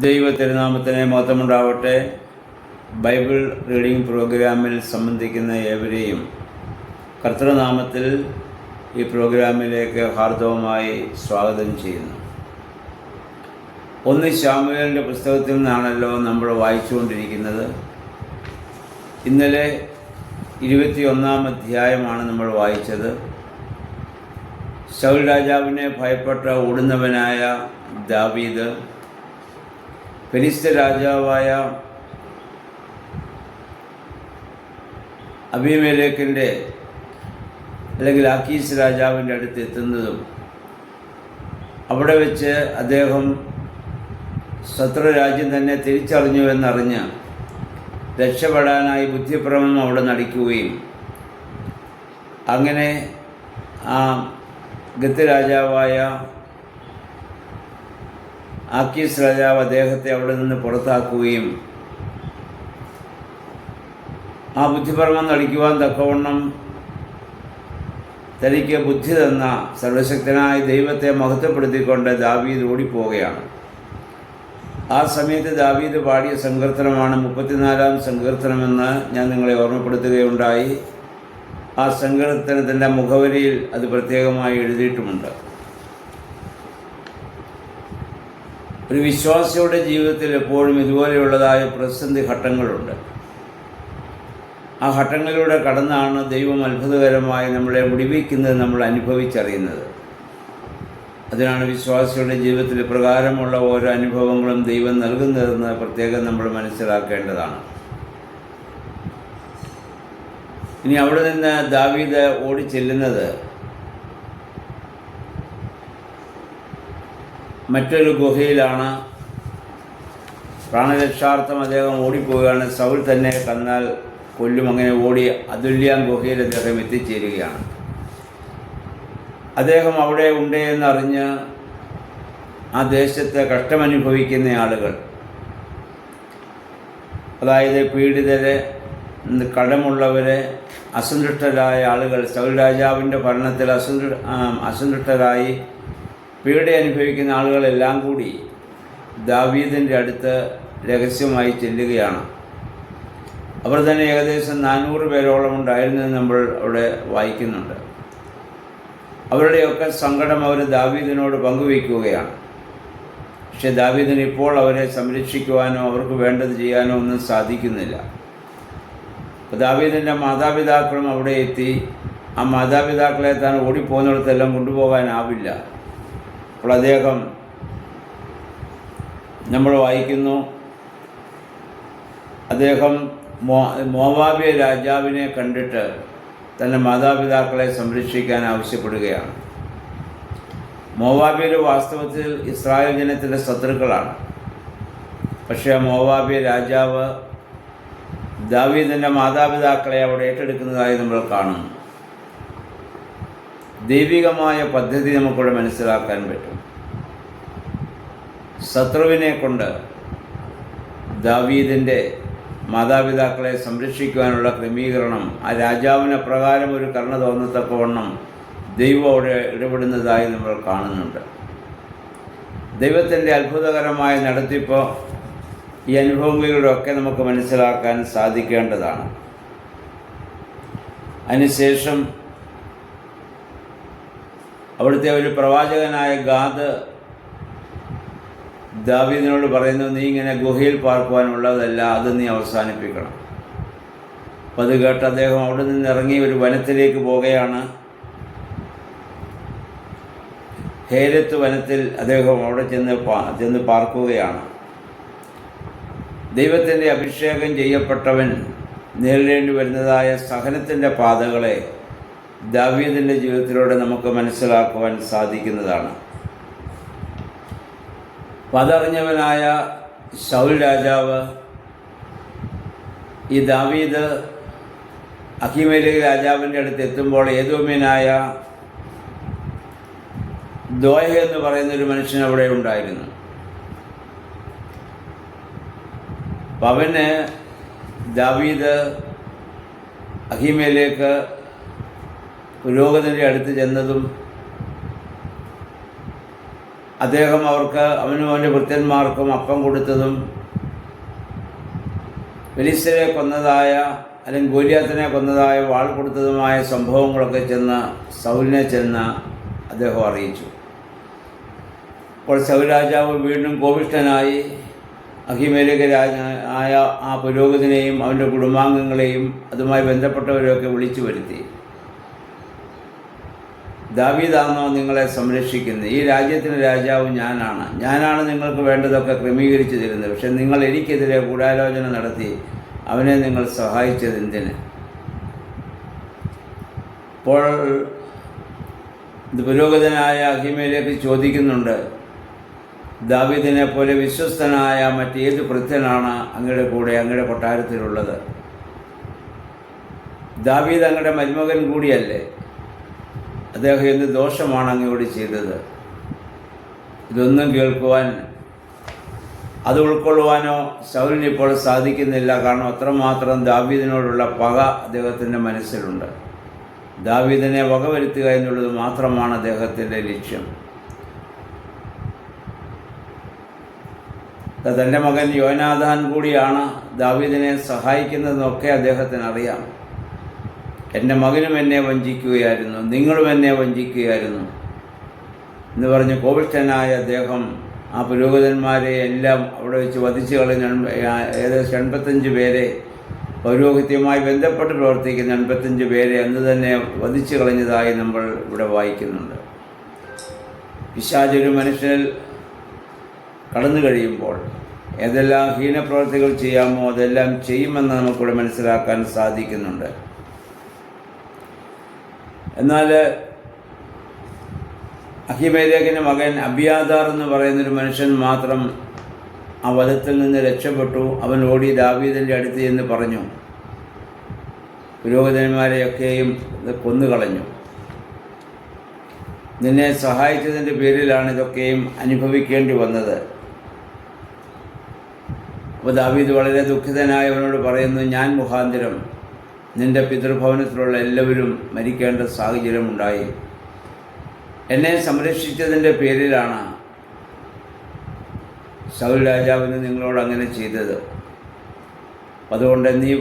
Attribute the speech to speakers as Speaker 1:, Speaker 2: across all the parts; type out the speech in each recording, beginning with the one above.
Speaker 1: ദൈവ തിരുനാമത്തിന് മഹത്വമുണ്ടാവട്ടെ. Bible reading പ്രോഗ്രാമിൽ സംബന്ധിക്കുന്ന ഏവരെയും കർത്തൃനാമത്തിൽ ഈ പ്രോഗ്രാമിലേക്ക് ഹാർദവമായി സ്വാഗതം ചെയ്യുന്നു. 1 ശമൂവേലിൻ്റെ പുസ്തകത്തിൽ നിന്നാണല്ലോ നമ്മൾ വായിച്ചുകൊണ്ടിരിക്കുന്നത്. ഇന്നലെ 21-ാം അധ്യായമാണ് നമ്മൾ വായിച്ചത്. ശൗൽ രാജാവിനെ ഭയപ്പെട്ട ഓടുന്നവനായ ദാവീദ് ഫെലിസ്ത്യ രാജാവായ അബീമേലെക്കിൻ്റെ അല്ലെങ്കിൽ ആക്കീസ് രാജാവിൻ്റെ അടുത്ത് എത്തുന്നതും അവിടെ വെച്ച് അദ്ദേഹം ശത്രുരാജ്യം തന്നെ തിരിച്ചറിഞ്ഞുവെന്നറിഞ്ഞ് രക്ഷപ്പെടാനായി ബുദ്ധിഭ്രമം അവിടെ നടിക്കുകയും അങ്ങനെ ആ ഗത്ത് രാജാവായ ആക്കീസ് രാജാവ് അദ്ദേഹത്തെ അവിടെ നിന്ന് പുറത്താക്കുകയും ആ ബുദ്ധിഭ്രമം നടിക്കുവാൻ തക്കവണ്ണം തനിക്ക് ബുദ്ധി തന്ന സർവശക്തനായ ദൈവത്തെ മഹത്വപ്പെടുത്തിക്കൊണ്ട് ദാവീദ് ഓടിപ്പോവുകയാണ്. ആ സമയത്ത് ദാവീദ് പാടിയ സങ്കീർത്തനമാണ് 34-ാം സങ്കീർത്തനമെന്ന് ഞാൻ നിങ്ങളെ ഓർമ്മപ്പെടുത്തുകയുണ്ടായി. ആ സങ്കീർത്തനത്തിൻ്റെ മുഖവരിയിൽ അത് പ്രത്യേകമായി എഴുതിയിട്ടുമുണ്ട്. ഒരു വിശ്വാസിയുടെ ജീവിതത്തിൽ എപ്പോഴും ഇതുപോലെയുള്ളതായ പ്രതിസന്ധി ഘട്ടങ്ങളുണ്ട്. ആ ഘട്ടങ്ങളിലൂടെ കടന്നാണ് ദൈവം അത്ഭുതകരമായി നമ്മളെ വിടുവിക്കുന്നത് നമ്മൾ അനുഭവിച്ചറിയുന്നത്. അതിനാണ് വിശ്വാസിയുടെ ജീവിതത്തിൽ പ്രകാരമുള്ള ഓരോ അനുഭവങ്ങളും ദൈവം നൽകുന്നതെന്ന് പ്രത്യേകം നമ്മൾ മനസ്സിലാക്കേണ്ടതാണ്. ഇനി അവിടെ നിന്ന് ദാവീദ് ഓടിച്ചെല്ലുന്നത് മറ്റൊരു ഗുഹയിലാണ്. പ്രാണരക്ഷാർത്ഥം അദ്ദേഹം ഓടിപ്പോവുകയാണ്. സൗൽ തന്നെ കന്നാൽ കൊല്ലും. അങ്ങനെ ഓടി അതുല്യാം ഗുഹയിൽ അദ്ദേഹം എത്തിച്ചേരുകയാണ്. അദ്ദേഹം അവിടെ ഉണ്ട് എന്നറിഞ്ഞ് ആ ദേശത്തെ കഷ്ടമനുഭവിക്കുന്ന ആളുകൾ, അതായത് പീഡിതരെ, കടമുള്ളവരെ, അസന്തുഷ്ടരായ ആളുകൾ, സൗൽ രാജാവിൻ്റെ ഭരണത്തിൽ അസന്തുഷ്ടരായി പീഡ അനുഭവിക്കുന്ന ആളുകളെല്ലാം കൂടി ദാവീദിൻ്റെ അടുത്ത് രഹസ്യമായി ചെല്ലുകയാണ്. അവർ തന്നെ ഏകദേശം 400 പേരോളം ഉണ്ടായിരുന്നെന്ന് നമ്മൾ അവിടെ വായിക്കുന്നുണ്ട്. അവരുടെയൊക്കെ സങ്കടം അവർ ദാവീദിനോട് പങ്കുവയ്ക്കുകയാണ്. പക്ഷെ ദാവീദിന് ഇപ്പോൾ അവരെ സംരക്ഷിക്കുവാനോ അവർക്ക് വേണ്ടത് ചെയ്യാനോ ഒന്നും സാധിക്കുന്നില്ല. ദാവീദിൻ്റെ മാതാപിതാക്കളും അവിടെ എത്തി. ആ മാതാപിതാക്കളെ താൻ ഓടിപ്പോകുന്നിടത്തെല്ലാം കൊണ്ടുപോകാനാവില്ല. അപ്പോൾ അദ്ദേഹം നമ്മൾ വായിക്കുന്നു, അദ്ദേഹം മോവാബിയ രാജാവിനെ കണ്ടിട്ട് തൻ്റെ മാതാപിതാക്കളെ സംരക്ഷിക്കാൻ ആവശ്യപ്പെടുകയാണ്. മോവാബിയർ വാസ്തവത്തിൽ ഇസ്രായേൽ ജനത്തിൻ്റെ ശത്രുക്കളാണ്. പക്ഷേ മോവാബിയ രാജാവ് ദാവീദിൻ്റെ മാതാപിതാക്കളെ അവിടെ ഏറ്റെടുക്കുന്നതായി നമ്മൾ കാണുന്നു. ദൈവികമായ പദ്ധതി നമുക്കിവിടെ മനസ്സിലാക്കാൻ പറ്റും. ശത്രുവിനെ കൊണ്ട് ദാവീദിൻ്റെ മാതാപിതാക്കളെ സംരക്ഷിക്കുവാനുള്ള ക്രമീകരണം ആ രാജാവിന് പ്രകാരം ഒരു കരുണ തോന്നത്തക്കവണ്ണം ദൈവം അവിടെ ഇടപെടുന്നതായി നമ്മൾ കാണുന്നുണ്ട്. ദൈവത്തിൻ്റെ അത്ഭുതകരമായ നടത്തിപ്പ് ഈ അനുഭവങ്ങളിലൂടെയൊക്കെ നമുക്ക് മനസ്സിലാക്കാൻ സാധിക്കേണ്ടതാണ്. അതിനുശേഷം അവിടുത്തെ ഒരു പ്രവാചകനായ ഗാദ് ദാവീദിനോട് പറയുന്നു, നീ ഇങ്ങനെ ഗുഹയിൽ പാർക്കുവാനുള്ളതല്ല, അത് നീ അവസാനിപ്പിക്കണം. അപ്പം അത് കേട്ട് അദ്ദേഹം അവിടെ നിന്ന് ഇറങ്ങി ഒരു വനത്തിലേക്ക് പോവുകയാണ്. ഹേരത്ത് വനത്തിൽ അദ്ദേഹം അവിടെ ചെന്ന് പാർക്കുകയാണ്. ദൈവത്തിൻ്റെ അഭിഷേകം ചെയ്യപ്പെട്ടവൻ നേരിടേണ്ടി വരുന്നതായ സഹനത്തിൻ്റെ പാതകളെ ദാവീദിൻ്റെ ജീവിതത്തിലൂടെ നമുക്ക് മനസ്സിലാക്കുവാൻ സാധിക്കുന്നതാണ്. അതറിഞ്ഞവനായ ശൗൽ രാജാവ് ഈ ദാവീദ് അഹീമേലെക്ക് രാജാവിൻ്റെ അടുത്ത് എത്തുമ്പോൾ ഏദോമ്യനായ ദോയ എന്ന് പറയുന്നൊരു മനുഷ്യൻ അവിടെ ഉണ്ടായിരുന്നു. അപ്പം അവന് ദാവീദ് അഹീമേലെക്ക് പുരോഹിതൻ്റെ അടുത്ത് ചെന്നതും അദ്ദേഹം അവനും അവൻ്റെ ഭൃത്യന്മാർക്കും അപ്പം കൊടുത്തതും ഫെലിസ്ത്യരെ കൊന്നതായ അല്ലെങ്കിൽ ഗോലിയാത്തിനെ കൊന്നതായ വാൾ കൊടുത്തതുമായ സംഭവങ്ങളൊക്കെ സൗലിനെ അദ്ദേഹം അറിയിച്ചു. അപ്പോൾ സൗൽ രാജാവ് വീണ്ടും കോപിഷ്ഠനായി അഹിമേലെക്ക് ആയ ആ പുരോഹിതനെയും അവൻ്റെ കുടുംബാംഗങ്ങളെയും അതുമായി ബന്ധപ്പെട്ടവരെയൊക്കെ വിളിച്ചു വരുത്തി. ദാവീദാണോ നിങ്ങളെ സംരക്ഷിക്കുന്നത്? ഈ രാജ്യത്തിൻ്റെ രാജാവ് ഞാനാണ് നിങ്ങൾക്ക് വേണ്ടതൊക്കെ ക്രമീകരിച്ചു തരുന്നത്. പക്ഷെ നിങ്ങൾ എനിക്കെതിരെ ഗൂഢാലോചന നടത്തി അവനെ നിങ്ങൾ സഹായിച്ചത് എന്തിന്? അപ്പോൾ പുരോഹിതനായ അഹിമേലെക്ക് ചോദിക്കുന്നുണ്ട്, ദാവീദിനെ പോലെ വിശ്വസ്തനായ മറ്റേത് ഭൃത്യനാണ് അങ്ങയുടെ കൂടെ അങ്ങയുടെ കൊട്ടാരത്തിലുള്ളത്? ദാവീദ് അങ്ങയുടെ മരുമകൻ കൂടിയല്ലേ? അദ്ദേഹം എന്ത് ദോഷമാണ് അങ്ങയോട് ചെയ്തത്? ഇതൊന്നും കേൾക്കുവാൻ അത് ഉൾക്കൊള്ളുവാനോ സൗലിന് ഇപ്പോൾ സാധിക്കുന്നില്ല. കാരണം അത്രമാത്രം ദാവീദിനോടുള്ള പക അദ്ദേഹത്തിൻ്റെ മനസ്സിലുണ്ട്. ദാവീദിനെ വകവരുത്തുക എന്നുള്ളത് മാത്രമാണ് അദ്ദേഹത്തിൻ്റെ ലക്ഷ്യം. തൻ്റെ മകൻ യോനാഥാൻ കൂടിയാണ് ദാവീദിനെ സഹായിക്കുന്നതെന്നൊക്കെ അദ്ദേഹത്തിന് അറിയാം. എൻ്റെ മകനും എന്നെ വഞ്ചിക്കുകയായിരുന്നു, നിങ്ങളും എന്നെ വഞ്ചിക്കുകയായിരുന്നു എന്ന് പറഞ്ഞ് കോപിഷ്ഠനായ അദ്ദേഹം ആ പുരോഹിതന്മാരെ എല്ലാം അവിടെ വെച്ച് വധിച്ചു കളഞ്ഞ ഏകദേശം 85 പേരെ, പൗരോഹിത്യവുമായി ബന്ധപ്പെട്ട് പ്രവർത്തിക്കുന്ന 85 പേരെ അന്ന് തന്നെ വധിച്ചു കളഞ്ഞതായി നമ്മൾ ഇവിടെ വായിക്കുന്നുണ്ട്. പിശാചൊരു മനുഷ്യനിൽ കടന്നു കഴിയുമ്പോൾ ഏതെല്ലാം ഹീനപ്രവർത്തികൾ ചെയ്യാമോ അതെല്ലാം ചെയ്യുമെന്ന് നമുക്കിവിടെ മനസ്സിലാക്കാൻ സാധിക്കുന്നുണ്ട്. എന്നാൽ അഹിമേലെക്കിൻ്റെ മകൻ അബിയാഥാർ എന്ന് പറയുന്നൊരു മനുഷ്യൻ മാത്രം ആ വധത്തിൽ നിന്ന് രക്ഷപ്പെട്ടു. അവൻ ഓടി ദാവീദിൻ്റെ അടുത്ത് എന്ന് പറഞ്ഞു പുരോഹിതന്മാരെയൊക്കെയും കൊന്നുകളഞ്ഞു. നിന്നെ സഹായിച്ചതിൻ്റെ പേരിലാണ് ഇതൊക്കെയും അനുഭവിക്കേണ്ടി വന്നത്. അപ്പോൾ ദാവീദ് വളരെ ദുഃഖിതനായി അവനോട് പറയുന്നു, ഞാൻ മുഖാന്തരം നിൻ്റെ പിതൃഭവനത്തിലുള്ള എല്ലാവരും മരിക്കേണ്ട സാഹചര്യമുണ്ടായി. എന്നെ സംരക്ഷിച്ചതിൻ്റെ പേരിലാണ് സൗൽ രാജാവിന് നിങ്ങളോട് അങ്ങനെ ചെയ്തത്. അതുകൊണ്ട് നീ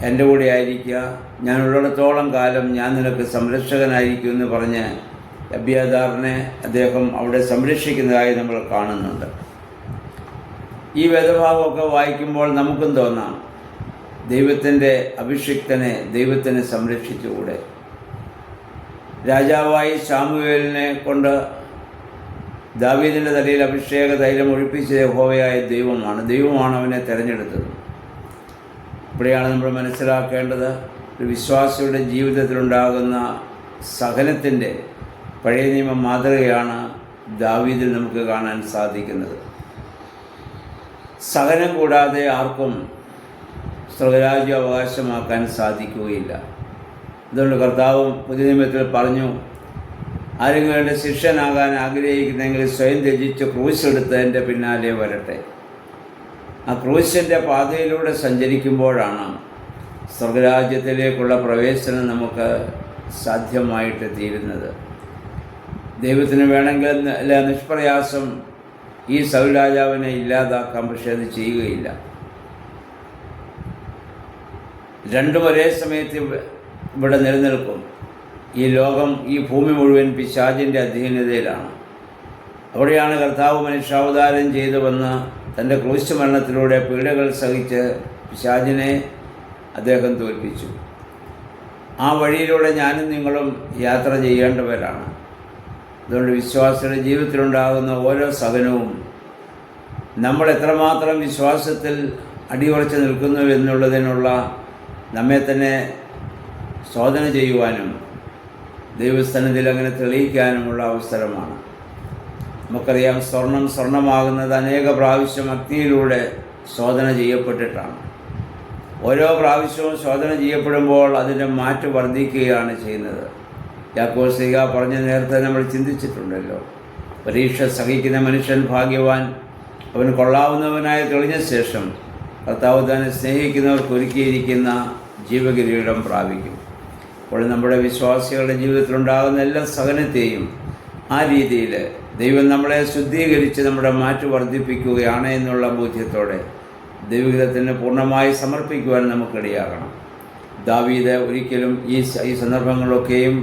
Speaker 1: എൻ്റെ കൂടെ ആയിരിക്കുക, ഞാനുള്ളിടത്തോളം കാലം ഞാൻ നിനക്ക് സംരക്ഷകനായിരിക്കും എന്ന് പറഞ്ഞ് അബിയാഥാറിനെ അദ്ദേഹം അവിടെ സംരക്ഷിക്കുന്നതായി നമ്മൾ കാണുന്നുണ്ട്. ഈ വേദഭാഗമൊക്കെ വായിക്കുമ്പോൾ നമുക്കും തോന്നാം, ദൈവത്തിൻ്റെ അഭിഷിക്തനെ ദൈവത്തിന് സംരക്ഷിച്ചുകൂടെ? രാജാവായി ശമൂവേലിനെ കൊണ്ട് ദാവീദിൻ്റെ തലയിൽ അഭിഷേക തൈലം ഒഴിപ്പിച്ച യഹോവയായ ദൈവമാണ് അവനെ തിരഞ്ഞെടുത്തത്. ഇവിടെയാണ് നമ്മൾ മനസ്സിലാക്കേണ്ടത്, ഒരു വിശ്വാസിയുടെ ജീവിതത്തിലുണ്ടാകുന്ന സഹനത്തിൻ്റെ പഴയ നിയമ മാതൃകയാണ് ദാവീദിൽ നമുക്ക് കാണാൻ സാധിക്കുന്നത്. സഹനം കൂടാതെ ആർക്കും സ്വർഗരാജ്യം അവകാശമാക്കാൻ സാധിക്കുകയില്ല. അതുകൊണ്ട് കർത്താവും പുതിയ നിയമത്തിൽ പറഞ്ഞു, ആരെങ്കിലും എൻ്റെ ശിഷ്യനാകാൻ ആഗ്രഹിക്കുന്നെങ്കിൽ സ്വയം ത്യജിച്ച് ക്രൂശെടുത്ത് എൻ്റെ പിന്നാലെ വരട്ടെ. ആ ക്രൂശിൻ്റെ പാതയിലൂടെ സഞ്ചരിക്കുമ്പോഴാണ് സ്വർഗരാജ്യത്തിലേക്കുള്ള പ്രവേശനം നമുക്ക് സാധ്യമായിട്ട് തീരുന്നത്. ദൈവത്തിന് വേണമെങ്കിൽ നിഷ്പ്രയാസം ഈ സൗൽ രാജാവിനെ ഇല്ലാതാക്കാം, പക്ഷേ അത് ചെയ്യുകയില്ല. രണ്ടും ഒരേ സമയത്ത് ഇവിടെ നിലനിൽക്കും. ഈ ലോകം, ഈ ഭൂമി മുഴുവൻ പിശാചിൻ്റെ അധീനതയിലാണ്. അവിടെയാണ് കർത്താവ് മനുഷ്യാവതാരം ചെയ്തു വന്ന് തൻ്റെ ക്രൂശ് മരണത്തിലൂടെ പീഡകൾ സഹിച്ച് പിശാചിനെ അദ്ദേഹം തോൽപ്പിച്ചു. ആ വഴിയിലൂടെ ഞാനും നിങ്ങളും യാത്ര ചെയ്യേണ്ടവരാണ്. അതുകൊണ്ട് വിശ്വാസിയുടെ ജീവിതത്തിലുണ്ടാകുന്ന ഓരോ സഹനവും നമ്മൾ എത്രമാത്രം വിശ്വാസത്തിൽ അടിയുറച്ച് നിൽക്കുന്നു എന്നുള്ളതിനുള്ള നമ്മെ തന്നെ ശോധന ചെയ്യുവാനും ദൈവസ്ഥാനത്തിൽ അങ്ങനെ തെളിയിക്കാനുമുള്ള അവസരമാണ്. നമുക്കറിയാം, സ്വർണ്ണമാകുന്നത് അനേക പ്രാവശ്യം അഗ്നിയിലൂടെ ശോധന ചെയ്യപ്പെട്ടിട്ടാണ്. ഓരോ പ്രാവശ്യവും ശോധന ചെയ്യപ്പെടുമ്പോൾ അതിൻ്റെ മാറ്റ് വർദ്ധിക്കുകയാണ് ചെയ്യുന്നത്. യാക്കോബ് ശ്ലീഹ പറഞ്ഞ നേരത്തെ നമ്മൾ ചിന്തിച്ചിട്ടുണ്ടല്ലോ, പരീക്ഷ സഹിക്കുന്ന മനുഷ്യൻ ഭാഗ്യവാൻ, അവൻ കൊള്ളാവുന്നവനായി തെളിഞ്ഞ ശേഷം കർത്താവ് തന്നെ സ്നേഹിക്കുന്നവർക്ക് ഒരുക്കിയിരിക്കുന്ന ജീവകിരീടം പ്രാപിക്കും. അപ്പോൾ നമ്മുടെ വിശ്വാസികളുടെ ജീവിതത്തിലുണ്ടാകുന്ന എല്ലാ സഹനത്തെയും ആ രീതിയിൽ ദൈവം നമ്മളെ ശുദ്ധീകരിച്ച് നമ്മുടെ മാറ്റ് വർദ്ധിപ്പിക്കുകയാണ് എന്നുള്ള ബോധ്യത്തോടെ ദൈവഹിതത്തിന് പൂർണ്ണമായി സമർപ്പിക്കുവാൻ നമുക്കിടയാകണം. ദാവീദ് ഒരിക്കലും ഈ സന്ദർഭങ്ങളൊക്കെയും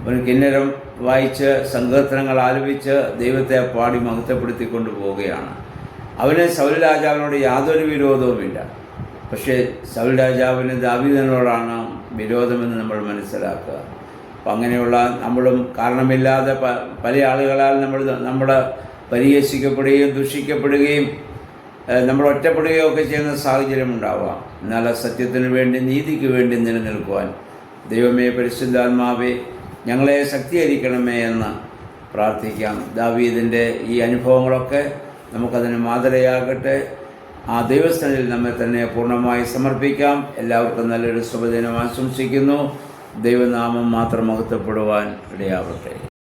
Speaker 1: ഒരു കിന്നരം വായിച്ച് സങ്കീർത്തനങ്ങൾ ആലപിച്ച് ദൈവത്തെ പാടി മഹത്വപ്പെടുത്തിക്കൊണ്ട് പോവുകയാണ്. അവന് സൗൽ രാജാവിനോട് യാതൊരു വിരോധവുമില്ല. പക്ഷേ സൗൽ രാജാവിന് ദാവീദിനോടാണ് വിരോധമെന്ന് നമ്മൾ മനസ്സിലാക്കുക. അപ്പം അങ്ങനെയുള്ള നമ്മളും കാരണമില്ലാതെ പല ആളുകളാൽ നമ്മൾ പരിഹസിക്കപ്പെടുകയും ദുഷിക്കപ്പെടുകയും നമ്മൾ ഒറ്റപ്പെടുകയോ ഒക്കെ ചെയ്യുന്ന സാഹചര്യം ഉണ്ടാവാം. എന്നാൽ സത്യത്തിന് വേണ്ടി നീതിക്ക് വേണ്ടി നിലനിൽക്കുവാൻ ദൈവമേ പരിശുദ്ധാത്മാവേ ഞങ്ങളെ ശക്തീകരിക്കണമേ എന്ന് പ്രാർത്ഥിക്കാം. ദാവീദിൻ്റെ ഈ അനുഭവങ്ങളൊക്കെ നമുക്കതിന് മാതൃകയാകട്ടെ. ആ ദൈവസ്ഥാനിൽ നമ്മെ തന്നെ പൂർണ്ണമായി സമർപ്പിക്കാം. എല്ലാവർക്കും നല്ലൊരു ശുഭദിനം ആശംസിക്കുന്നു. ദൈവനാമം മാത്രം മഹത്വപ്പെടുവാൻ ഇടയാവട്ടെ.